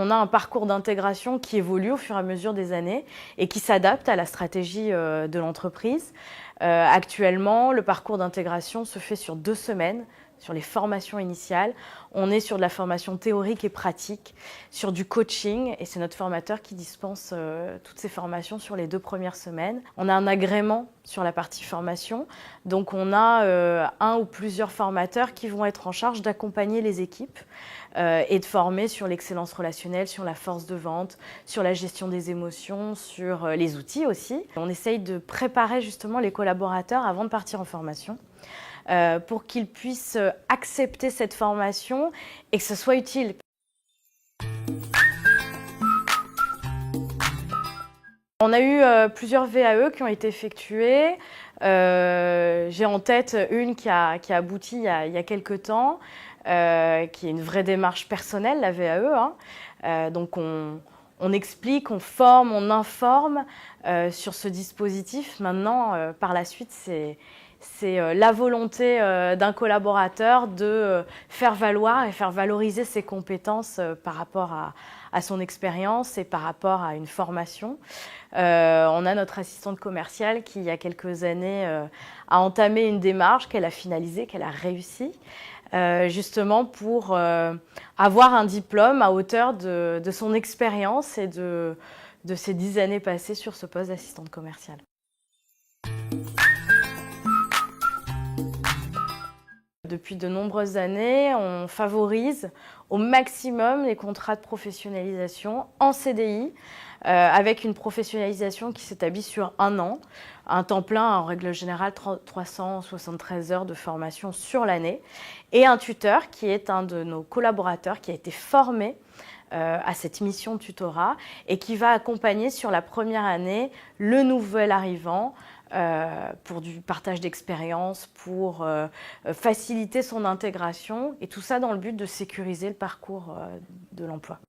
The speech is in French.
on a un parcours d'intégration qui évolue au fur et à mesure des années et qui s'adapte à la stratégie de l'entreprise. Actuellement, le parcours d'intégration se fait sur 2 semaines, sur les formations initiales. On est sur de la formation théorique et pratique, sur du coaching, et c'est notre formateur qui dispense toutes ces formations sur les 2 premières semaines. On a un agrément sur la partie formation, donc on a un ou plusieurs formateurs qui vont être en charge d'accompagner les équipes et de former sur l'excellence relationnelle, sur la force de vente, sur la gestion des émotions, sur les outils aussi. On essaye de préparer justement les collaborateurs avant de partir en formation pour qu'ils puissent accepter cette formation et que ce soit utile. On a eu plusieurs VAE qui ont été effectués. J'ai en tête une qui a abouti il y a quelques temps, qui est une vraie démarche personnelle, la VAE. Donc on explique, on forme, on informe sur ce dispositif. Maintenant, par la suite, c'est la volonté d'un collaborateur de faire valoir et faire valoriser ses compétences par rapport à son expérience et par rapport à une formation. On a notre assistante commerciale qui, il y a quelques années, a entamé une démarche qu'elle a finalisée, qu'elle a réussi, justement pour avoir un diplôme à hauteur de son expérience et de ses 10 années passées sur ce poste d'assistante commerciale. Depuis de nombreuses années, on favorise au maximum les contrats de professionnalisation en CDI, avec une professionnalisation qui s'établit sur 1 an, un temps plein en règle générale 373 heures de formation sur l'année, et un tuteur qui est un de nos collaborateurs qui a été formé à cette mission de tutorat et qui va accompagner sur la première année le nouvel arrivant pour du partage d'expérience, pour faciliter son intégration et tout ça dans le but de sécuriser le parcours de l'emploi.